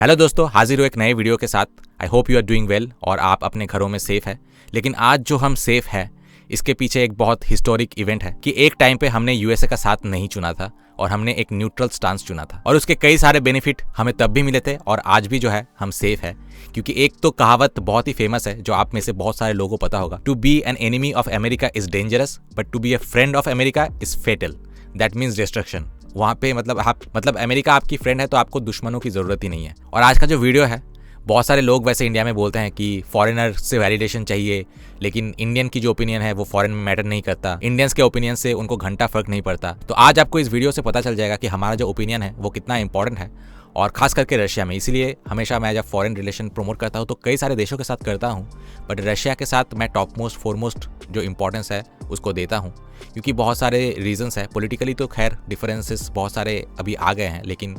Hello दोस्तों, हाजिर हो एक नए वीडियो के साथ। I hope you are doing well और आप अपने घरों में सेफ है। लेकिन आज जो हम सेफ है इसके पीछे एक बहुत हिस्टोरिक इवेंट है कि एक टाइम पे हमने यूएसए का साथ नहीं चुना था और हमने एक न्यूट्रल स्टांस चुना था और उसके कई सारे बेनिफिट हमें तब भी मिले थे और आज भी जो है हम सेफ है। क्योंकि एक तो कहावत बहुत ही फेमस है जो आप में से बहुत सारे लोगों को पता होगा, to be an enemy of America is dangerous but to be a friend of America is fatal. That means destruction. वहाँ पे मतलब अमेरिका आपकी फ्रेंड है तो आपको दुश्मनों की ज़रूरत ही नहीं है। और आज का जो वीडियो है, बहुत सारे लोग वैसे इंडिया में बोलते हैं कि फॉरेनर से वैलिडेशन चाहिए, लेकिन इंडियन की जो ओपिनियन है वो फॉरेन में मैटर नहीं करता। इंडियंस के ओपिनियन से उनको घंटा फर्क नहीं पड़ता। तो आज आपको इस वीडियो से पता चल जाएगा कि हमारा जो ओपिनियन है वो कितना इंपॉर्टेंट है, और खास करके रशिया में। इसीलिए हमेशा मैं जब फॉरेन रिलेशन प्रमोट करता हूँ तो कई सारे देशों के साथ करता हूँ, बट रशिया के साथ मैं टॉप मोस्ट फोरमोस्ट जो इंपॉर्टेंस है उसको देता हूँ। क्योंकि बहुत सारे रीजंस है। पॉलिटिकली तो खैर डिफरेंसेस बहुत सारे अभी आ गए हैं, लेकिन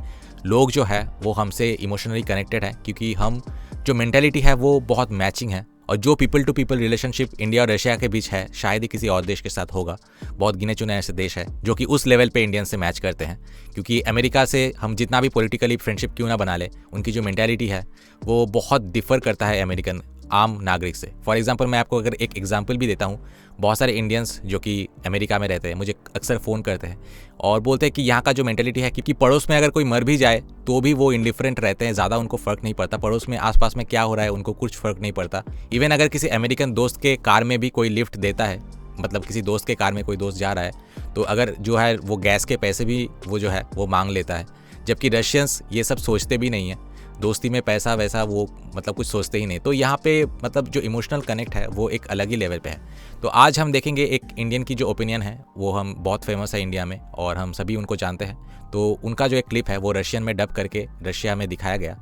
लोग जो है वो हमसे इमोशनली कनेक्टेड है क्योंकि हम जो मेंटालिटी है वो बहुत मैचिंग है। और जो people to people relationship India और रशिया के बीच है शायद ही किसी और देश के साथ होगा। बहुत गिने चुने ऐसे देश है जो कि उस लेवल पे इंडियन से मैच करते हैं। क्योंकि अमेरिका से हम जितना भी पॉलिटिकली फ्रेंडशिप क्यों ना बना ले, उनकी जो मेंटालिटी है वो बहुत डिफर करता है अमेरिकन आम नागरिक से। फॉर एग्जांपल मैं आपको अगर एक एग्जांपल भी देता हूँ, बहुत सारे इंडियंस जो कि अमेरिका में रहते हैं मुझे अक्सर फ़ोन करते हैं और बोलते हैं कि यहाँ का जो मेंटेलिटी है कि पड़ोस में अगर कोई मर भी जाए तो भी वो इंडिफरेंट रहते हैं, ज़्यादा उनको फ़र्क नहीं पड़ता। पड़ोस में आसपास में क्या हो रहा है उनको कुछ फ़र्क नहीं पड़ता। इवन अगर किसी अमेरिकन दोस्त के कार में भी कोई लिफ्ट देता है, मतलब किसी दोस्त के कार में कोई दोस्त जा रहा है तो अगर जो है वो गैस के पैसे भी वो जो है वो मांग लेता है। जबकि रशियंस ये सब सोचते भी नहीं है, दोस्ती में पैसा वैसा वो मतलब कुछ सोचते ही नहीं। तो यहाँ पे मतलब जो इमोशनल कनेक्ट है वो एक अलग ही लेवल पे है। तो आज हम देखेंगे एक इंडियन की जो ओपिनियन है वो हम बहुत फेमस है इंडिया में और हम सभी उनको जानते हैं। तो उनका जो एक क्लिप है वो रशियन में डब करके रशिया में दिखाया गया,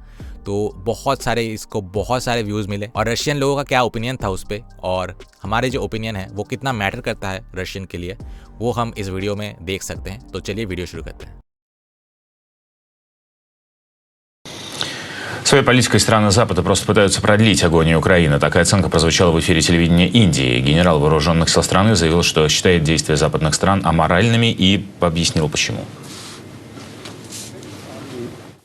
तो बहुत सारे व्यूज़ मिले और रशियन लोगों का क्या ओपिनियन था उस पर, और हमारे जो ओपिनियन है वो कितना मैटर करता है रशियन के लिए, वो हम इस वीडियो में देख सकते हैं। तो चलिए वीडियो शुरू करते हैं। Своей политикой страны Запада просто пытаются продлить агонию Украины. Такая оценка прозвучала в эфире телевидения Индии. Генерал вооруженных сил страны заявил, что считает действия западных стран аморальными и объяснил, почему.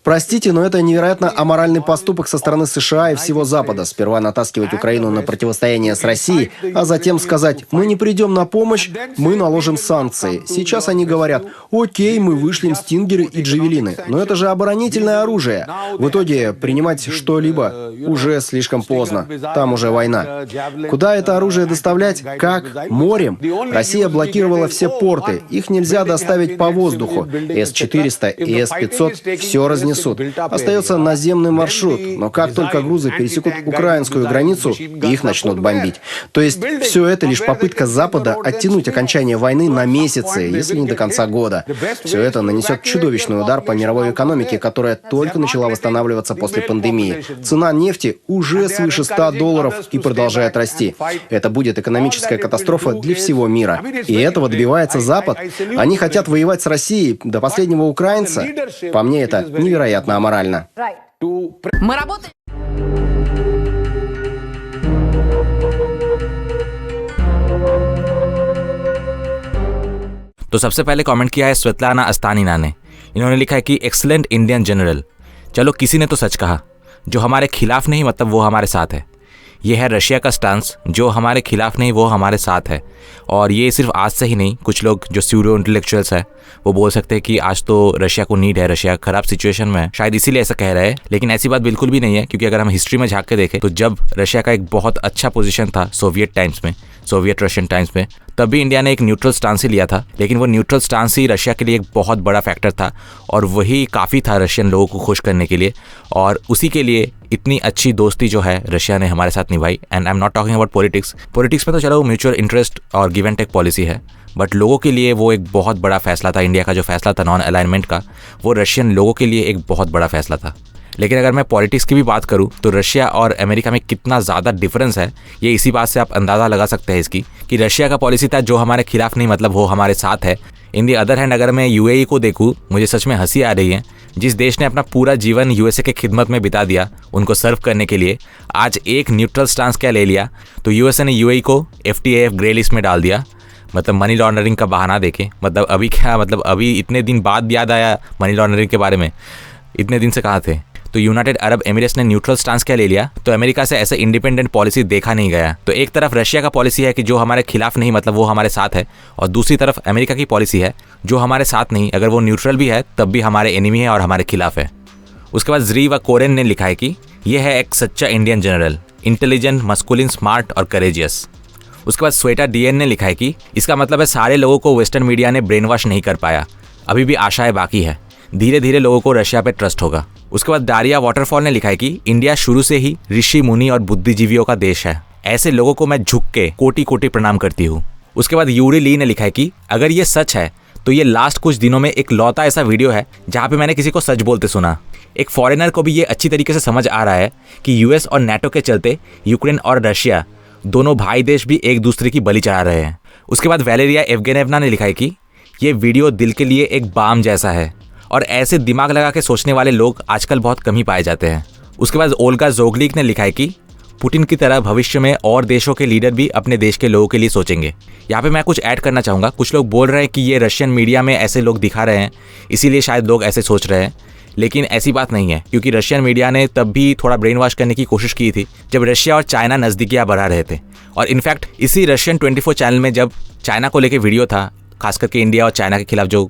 Простите, но это невероятно аморальный поступок со стороны США и всего Запада. Сперва натаскивать Украину на противостояние с Россией, а затем сказать: мы не придем на помощь, мы наложим санкции. Сейчас они говорят: окей, мы вышлем стингеры и джавелины. Но это же оборонительное оружие. В итоге принимать что-либо уже слишком поздно. Там уже война. Куда это оружие доставлять? Как? Морем? Россия блокировала все порты. Их нельзя доставить по воздуху. С-400 и С-500 все разнесут. Остается наземный маршрут, но как только грузы пересекут украинскую границу, их начнут бомбить. То есть все это лишь попытка Запада оттянуть окончание войны на месяцы, если не до конца года. Все это нанесет чудовищный удар по мировой экономике, которая только начала восстанавливаться после пандемии. Цена нефти уже свыше $100 и продолжает расти. Это будет экономическая катастрофа для всего мира. И этого добивается Запад. Они хотят воевать с Россией до последнего украинца. По мне, это невероятно аморально. Мы работаем. तो सबसे पहले कमेंट किया है स्वेतलाना अस्तानिना ने। इन्होंने लिखा है कि एक्सीलेंट इंडियन जनरल। चलो किसी ने तो सच कहा, जो हमारे खिलाफ नहीं मतलब वो हमारे साथ है। ये है रशिया का स्टांस, जो हमारे खिलाफ नहीं वो हमारे साथ है। और ये सिर्फ आज से ही नहीं, कुछ लोग जो स्यूडो इंटेलेक्चुअल्स है वो बोल सकते हैं कि आज तो रशिया को नीड है, रशिया खराब सिचुएशन में है, शायद इसीलिए ऐसा कह रहे हैं। लेकिन ऐसी बात बिल्कुल भी नहीं है, क्योंकि अगर हम हिस्ट्री में झांक के देखें तो जब रशिया का एक बहुत अच्छा पोजीशन था सोवियत रशियन टाइम्स में, तब भी इंडिया ने एक न्यूट्रल स्टांस ही लिया था। लेकिन वो न्यूट्रल स्टांस ही रशिया के लिए एक बहुत बड़ा फैक्टर था और वही काफ़ी था रशियन लोगों को खुश करने के लिए। और उसी के लिए इतनी अच्छी दोस्ती जो है रशिया ने हमारे साथ निभाई। And I am not talking about politics में तो चलो म्यूचुअल इंटरेस्ट और गिव एंड टेक पॉलिसी है, बट लोगों के लिए वो एक बहुत बड़ा फैसला था। इंडिया का जो फैसला था नॉन अलाइनमेंट का, वो रशियन लोगों के लिए एक बहुत बड़ा फैसला था। लेकिन अगर मैं पॉलिटिक्स की भी बात करूं तो रशिया और अमेरिका में कितना ज़्यादा डिफरेंस है, ये इसी बात से आप अंदाज़ा लगा सकते हैं इसकी, कि रशिया का पॉलिसी था जो हमारे खिलाफ नहीं मतलब वो हमारे साथ है। इन दी अदर हैंड अगर मैं यूएई को देखूं, मुझे सच में हंसी आ रही है। जिस देश ने अपना पूरा जीवन यूएसए के खिदमत में बिता दिया उनको सर्व करने के लिए, आज एक न्यूट्रल स्टांस क्या ले लिया, तो यूएसए ने यूएई को FTAF ग्रे लिस्ट में डाल दिया। मतलब मनी लॉन्ड्रिंग का बहाना देके, मतलब अभी इतने दिन बाद याद आया मनी लॉन्ड्रिंग के बारे में, इतने दिन से कहाँ थे। तो यूनाइटेड अरब एमिरेट्स ने न्यूट्रल स्टांस क्या ले लिया, तो अमेरिका से ऐसे इंडिपेंडेंट पॉलिसी देखा नहीं गया। तो एक तरफ रशिया का पॉलिसी है कि जो हमारे खिलाफ नहीं मतलब वो हमारे साथ है, और दूसरी तरफ अमेरिका की पॉलिसी है जो हमारे साथ नहीं, अगर वो न्यूट्रल भी है तब भी हमारे एनिमी है और हमारे खिलाफ है। उसके बाद ज़्री व कोरेन ने लिखा है कि यह है एक सच्चा Indian general, intelligent, masculine, smart और करेजियस। उसके बाद स्वेटा डीएन ने लिखा है कि इसका मतलब है सारे लोगों को वेस्टर्न मीडिया ने ब्रेन वॉश नहीं कर पाया, अभी भी आशाएं बाकी है, धीरे धीरे लोगों को रशिया पे ट्रस्ट होगा। उसके बाद डारिया वाटरफॉल ने लिखा है कि इंडिया शुरू से ही ऋषि मुनि और बुद्धिजीवियों का देश है, ऐसे लोगों को मैं झुक के कोटि कोटि प्रणाम करती हूँ। उसके बाद यूरी ली ने लिखा है कि अगर ये सच है तो ये लास्ट कुछ दिनों में एक लौता ऐसा वीडियो है जहाँ पे मैंने किसी को सच बोलते सुना। एक फॉरेनर को भी ये अच्छी तरीके से समझ आ रहा है कि यूएस और नाटो के चलते यूक्रेन और रशिया दोनों भाई देश भी एक दूसरे की बलि चढ़ा रहे हैं। उसके बाद वैलेरिया एवगेनेवना ने लिखा है कि ये वीडियो दिल के लिए एक बाम जैसा है और ऐसे दिमाग लगा के सोचने वाले लोग आजकल बहुत कम ही पाए जाते हैं। उसके बाद ओल्गा जोगलिक ने लिखा है कि पुतिन की तरह भविष्य में और देशों के लीडर भी अपने देश के लोगों के लिए सोचेंगे। यहाँ पे मैं कुछ ऐड करना चाहूँगा। कुछ लोग बोल रहे हैं कि ये रशियन मीडिया में ऐसे लोग दिखा रहे हैं इसीलिए शायद लोग ऐसे सोच रहे हैं, लेकिन ऐसी बात नहीं है, क्योंकि रशियन मीडिया ने तब भी थोड़ा ब्रेन वॉश करने की कोशिश की थी जब रशिया और चाइना नज़दीकियाँ बढ़ा रहे थे। और इनफैक्ट इसी रशियन 24 चैनल में जब चाइना को लेके वीडियो था, खास करके इंडिया और चाइना के खिलाफ जो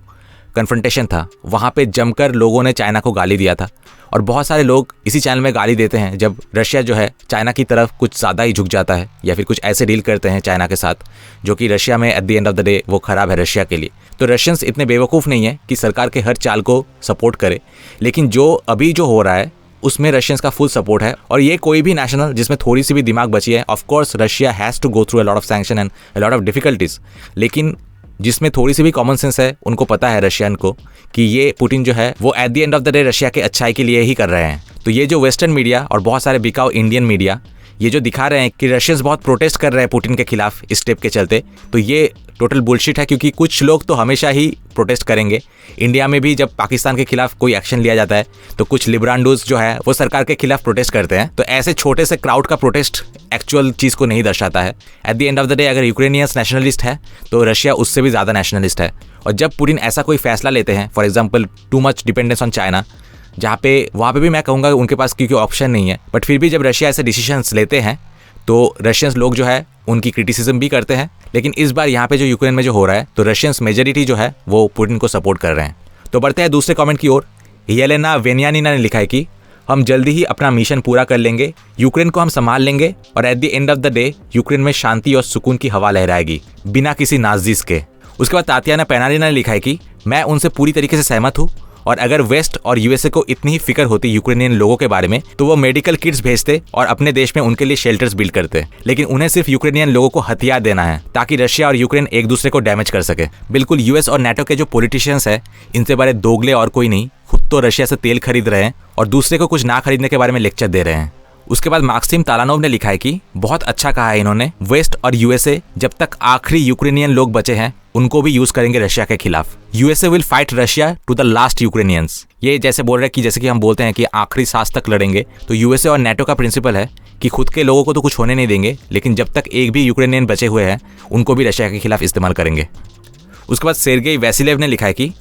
कन्फ्रंटेशन था, वहाँ पे जमकर लोगों ने चाइना को गाली दिया था। और बहुत सारे लोग इसी चैनल में गाली देते हैं जब रशिया जो है चाइना की तरफ कुछ ज़्यादा ही झुक जाता है या फिर कुछ ऐसे डील करते हैं चाइना के साथ जो कि रशिया में at the end of the day वो ख़राब है रशिया के लिए। तो रशियंस इतने बेवकूफ़ नहीं है कि सरकार के हर चाल को सपोर्ट करे, लेकिन जो अभी जो हो रहा है उसमें रशियंस का फुल सपोर्ट है। और ये कोई भी नेशनल जिसमें थोड़ी सी भी दिमाग बची है, of course Russia has to go through a lot of sanction and a lot of difficulties, लेकिन जिसमें थोड़ी सी भी कॉमन सेंस है उनको पता है रशियन को कि ये पुतिन जो है वो at the end of the day Russia के अच्छाई के लिए ही कर रहे हैं। तो ये जो वेस्टर्न मीडिया और बहुत सारे बिकाऊ इंडियन मीडिया ये जो दिखा रहे हैं कि रशियंस बहुत प्रोटेस्ट कर रहे हैं पुतिन के खिलाफ इस स्टेप के चलते, तो ये टोटल बुलशिट है, क्योंकि कुछ लोग तो हमेशा ही प्रोटेस्ट करेंगे। इंडिया में भी जब पाकिस्तान के खिलाफ कोई एक्शन लिया जाता है तो कुछ लिब्रांडोज जो है वो सरकार के खिलाफ प्रोटेस्ट करते हैं। तो ऐसे छोटे से क्राउड का प्रोटेस्ट एक्चुअल चीज़ को नहीं दर्शाता है। At the end of the day अगर यूक्रेनियंस नेशनलिस्ट है तो रशिया उससे भी ज़्यादा नेशनलिस्ट है। और जब पुतिन ऐसा कोई फैसला लेते हैं, for example too much dependence on China, जहाँ पे वहाँ पे भी मैं कहूँगा उनके पास क्योंकि ऑप्शन नहीं है, बट फिर भी जब रशिया ऐसे डिसीजंस लेते हैं तो रशियंस लोग जो है उनकी क्रिटिसिज्म भी करते हैं। लेकिन इस बार यहाँ पे जो यूक्रेन में जो हो रहा है तो रशियंस मेजॉरिटी जो है वो पुतिन को सपोर्ट कर रहे हैं। तो बढ़ते हैं दूसरे कमेंट की ओर। येलेना वेनियानिना ने लिखा है कि हम जल्दी ही अपना मिशन पूरा कर लेंगे, यूक्रेन को हम संभाल लेंगे और at the end of the day Ukraine में शांति और सुकून की हवा लहराएगी बिना किसी नाजिश के। उसके बाद तातियाना पेनारिना ने लिखा है कि मैं उनसे पूरी तरीके से सहमत हूँ और अगर वेस्ट और यूएसए को इतनी ही फिक्र होती यूक्रेनियन लोगों के बारे में तो वो मेडिकल किट्स भेजते और अपने देश में उनके लिए शेल्टर्स बिल्ड करते, लेकिन उन्हें सिर्फ यूक्रेनियन लोगों को हथियार देना है ताकि रशिया और यूक्रेन एक दूसरे को डैमेज कर सके। बिल्कुल यूएस और नाटो के जो पॉलिटिशियंस है इनसे बड़े दोगले और कोई नहीं, खुद तो रशिया से तेल खरीद रहे हैं और दूसरे को कुछ ना खरीदने के बारे में लेक्चर दे रहे हैं। उसके बाद मार्क्सिम तालानोव ने लिखा है कि बहुत अच्छा कहा है इन्होंने, वेस्ट और यूएसए जब तक आखिरी यूक्रेनियन लोग बचे हैं उनको भी यूज करेंगे रशिया के खिलाफ। USA will fight Russia to the last Ukrainians. ये जैसे बोल रहे हैं कि जैसे कि हम बोलते हैं कि आखिरी सांस तक लड़ेंगे, तो यूएसए और नाटो का प्रिंसिपल है कि खुद के लोगों को तो कुछ होने नहीं देंगे, लेकिन जब तक एक भी यूक्रेनियन बचे हुए हैं उनको भी रशिया के खिलाफ इस्तेमाल करेंगे। उसके बाद सेर्गेई वैसिलेव ने लिखा है कि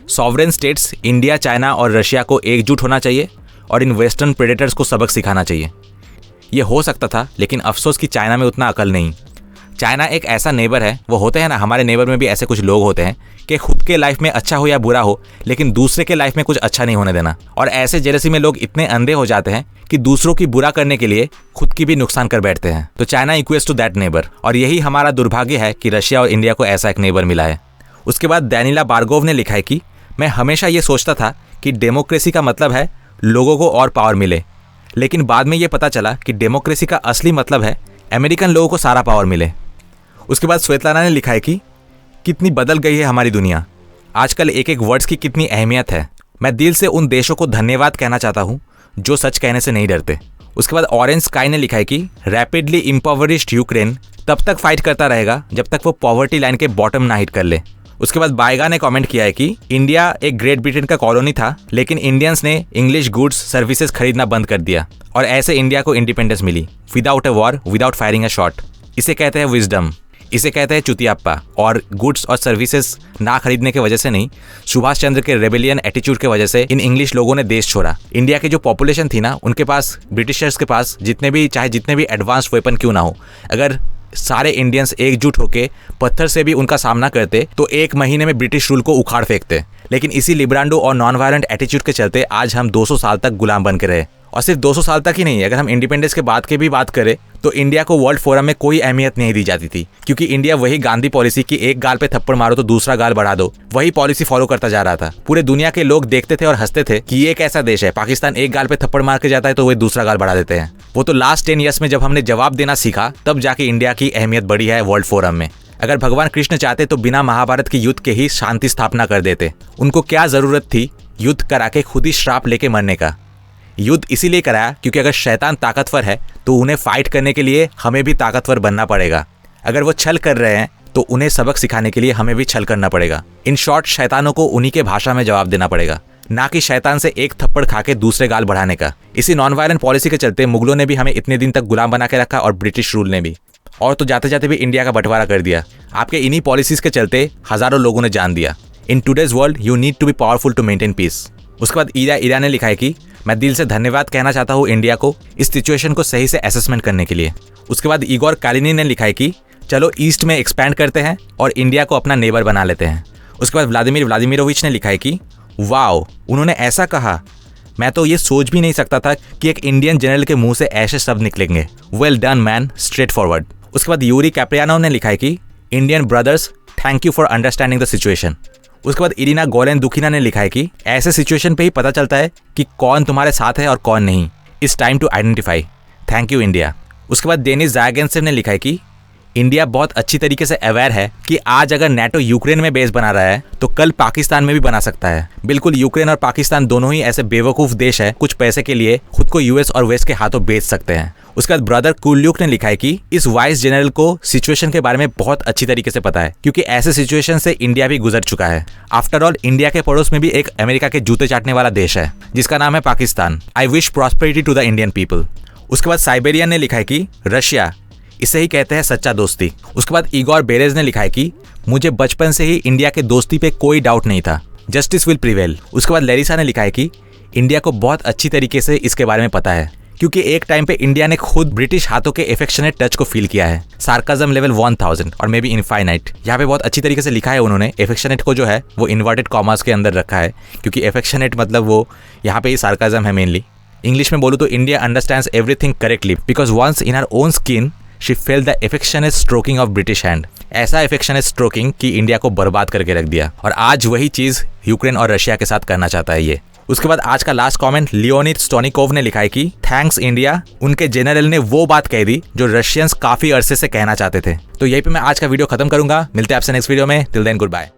सॉवरेन स्टेट्स इंडिया, चाइना और रशिया को एकजुट होना चाहिए और इन वेस्टर्न प्रेडेटर्स को सबक सिखाना चाहिए। ये हो सकता था, लेकिन अफसोस कि चाइना में उतना अकल नहीं। चाइना एक ऐसा नेबर है, वो होते हैं ना, हमारे नेबर में भी ऐसे कुछ लोग होते हैं कि खुद के लाइफ में अच्छा हो या बुरा हो लेकिन दूसरे के लाइफ में कुछ अच्छा नहीं होने देना। और ऐसे जेलसी में लोग इतने अंधे हो जाते हैं कि दूसरों की बुरा करने के लिए खुद की भी नुकसान कर बैठते हैं। तो China equals to that neighbour, और यही हमारा दुर्भाग्य है कि रशिया और इंडिया को ऐसा एक नेबर मिला है। उसके बाद डैनिला बार्गोव ने लिखा है कि मैं हमेशा ये सोचता था कि डेमोक्रेसी का मतलब है लोगों को और पावर मिले, लेकिन बाद में ये पता चला कि डेमोक्रेसी का असली मतलब है अमेरिकन लोगों को सारा पावर मिले। उसके बाद श्वेतलाना ने लिखा है कि कितनी बदल गई है हमारी दुनिया, आजकल एक एक वर्ड्स की कितनी अहमियत है। मैं दिल से उन देशों को धन्यवाद कहना चाहता हूँ जो सच कहने से नहीं डरते। उसके बाद ऑरेंज स्काई ने लिखा है कि रैपिडली इम्पॉवरिश्ड यूक्रेन तब तक फाइट करता रहेगा जब तक वो पॉवर्टी लाइन के बॉटम ना हिट कर ले। उसके बाद बायगा ने कमेंट किया है कि इंडिया एक ग्रेट ब्रिटेन का कॉलोनी था, लेकिन इंडियंस ने इंग्लिश गुड्स सर्विसेज खरीदना बंद कर दिया और ऐसे इंडिया को इंडिपेंडेंस मिली without a war, without firing a shot. इसे कहते हैं विजडम। इसे कहते हैं चुतियाप्पा। और गुड्स और सर्विसेज ना खरीदने की वजह से नहीं, सुभाष चंद्र के रेबेलियन एटीट्यूड की वजह से इन इंग्लिश लोगों ने देश छोड़ा। इंडिया की जो पॉपुलेशन थी ना, उनके पास, ब्रिटिशर्स के पास जितने भी एडवांस वेपन क्यों ना हो, अगर सारे इंडियंस एकजुट होकर पत्थर से भी उनका सामना करते तो 1 महीने में ब्रिटिश रूल को उखाड़ फेंकते। लेकिन इसी लिब्रांडो और नॉन वायलेंट एटीट्यूड के चलते आज हम 200 साल तक गुलाम बन के रहे। और सिर्फ 200 साल तक ही नहीं, अगर हम इंडिपेंडेंस के बाद की भी बात करें तो इंडिया को वर्ल्ड फोरम में कोई अहमियत नहीं दी जाती थी, क्योंकि इंडिया वही गांधी पॉलिसी की एक गाल पे थप्पड़ मारो तो दूसरा गाल बढ़ा दो, वही पॉलिसी फॉलो करता जा रहा था। पूरे दुनिया के लोग देखते थे और हंसते थे कि ये एक ऐसा देश है, पाकिस्तान एक गाल पे थप्पड़ मार के जाता है तो वही दूसरा गाल बढ़ा देते हैं। वो तो लास्ट 10 ईयर्स में जब हमने जवाब देना सीखा तब जाके इंडिया की अहमियत बढ़ी है वर्ल्ड फोरम में। अगर भगवान कृष्ण चाहते तो बिना महाभारत के युद्ध के ही शांति स्थापना कर देते। उनको क्या जरूरत थी युद्ध करा के खुद ही श्राप लेके मरने का। युद्ध इसीलिए कराया क्योंकि अगर शैतान ताकतवर है तो उन्हें फाइट करने के लिए हमें भी ताकतवर बनना पड़ेगा। अगर वो छल कर रहे हैं तो उन्हें सबक सिखाने के लिए हमें भी छल करना पड़ेगा। इन शॉर्ट, शैतानों को उन्हीं के भाषा में जवाब देना पड़ेगा, ना कि शैतान से एक थप्पड़ खा के दूसरे गाल बढ़ाने का। इसी नॉन वायलेंट पॉलिसी के चलते मुगलों ने भी हमें इतने दिन तक गुलाम बना के रखा और ब्रिटिश रूल ने भी, और तो जाते जाते भी इंडिया का बंटवारा कर दिया। आपके इन्हीं पॉलिसीज के चलते हजारों लोगों ने जान दिया। In today's world you need to be powerful to maintain peace. उसके बाद ईरा ने लिखा है कि मैं दिल से धन्यवाद कहना चाहता हूँ इंडिया को इस सिचुएशन को सही से असेसमेंट करने के लिए। उसके बाद इगोर कालिनी ने लिखा है कि चलो ईस्ट में एक्सपैंड करते हैं और इंडिया को अपना नेबर बना लेते हैं। उसके बाद व्लादिमीरोविच ने लिखा है कि वाओ, उन्होंने ऐसा कहा, मैं तो ये सोच भी नहीं सकता था कि एक इंडियन जनरल के मुंह से ऐसे शब्द निकलेंगे। Well done man, straight forward. उसके बाद यूरी कैप्रियानो ने लिखा है कि Indian brothers, thank you for understanding the situation. उसके बाद इरिना गोलेन दुखिना ने लिखा है कि ऐसे सिचुएशन पे ही पता चलता है कि कौन तुम्हारे साथ है और कौन नहीं। It's time to identify, thank you India. उसके बाद डेनिस जायगेंसेव ने लिखा है कि इंडिया बहुत अच्छी तरीके से अवेयर है कि आज अगर नेटो यूक्रेन में बेस बना रहा है तो कल पाकिस्तान में भी बना सकता है। बिल्कुल, यूक्रेन और पाकिस्तान दोनों ही ऐसे बेवकूफ देश है, कुछ पैसे के लिए खुद को यूएस और वेस्ट के हाथों बेच सकते हैं। उसके बाद ब्रदर कुल्यूक ने लिखा है कि इस वाइस जनरल को सिचुएशन के बारे में बहुत अच्छी तरीके से पता है, क्योंकि ऐसे सिचुएशन से इंडिया भी गुजर चुका है। आफ्टर ऑल, इंडिया के पड़ोस में भी एक अमेरिका के जूते चाटने वाला देश है जिसका नाम है Pakistan. I wish prosperity to the Indian people. उसके बाद साइबेरियन ने लिखा है कि रशिया, इसे ही कहते हैं सच्चा दोस्ती। उसके बाद इगोर बेरेज ने लिखा है कि मुझे बचपन से ही इंडिया के दोस्ती पे कोई डाउट नहीं था, जस्टिस विल प्रिवेल। उसके बाद लेरिसा ने लिखा है कि इंडिया को बहुत अच्छी तरीके से इसके बारे में पता है, क्योंकि एक टाइम पे इंडिया ने खुद ब्रिटिश हाथों के एफेक्शनेट टच को फील किया है। सार्काज्म लेवल 1000 और मे बी इनफाइनाइट। यहाँ पे बहुत अच्छी तरीके से लिखा है उन्होंने। एफेक्शनेट को जो है वो इन्वर्टेड कॉमास के अंदर रखा है, क्योंकि एफेक्शनेट मतलब वो यहाँ पे ही सार्काज्म है मेनली। इंग्लिश में बोलूँ तो India understands everything correctly because once in her own skin she felt the affectionate stroking of British hand. ऐसा एफेक्शनेट स्ट्रोकिंग कि इंडिया को बर्बाद करके रख दिया, और आज वही चीज यूक्रेन और रशिया के साथ करना चाहता है ये। उसके बाद आज का लास्ट कमेंट लियोनिड स्टोनिकोव ने लिखा है कि थैंक्स इंडिया, उनके जनरल ने वो बात कह दी जो रशियंस काफी अरसे से कहना चाहते थे। तो यहीं पे मैं आज का वीडियो खत्म करूंगा। मिलते हैं आपसे नेक्स्ट वीडियो में। Till then good bye.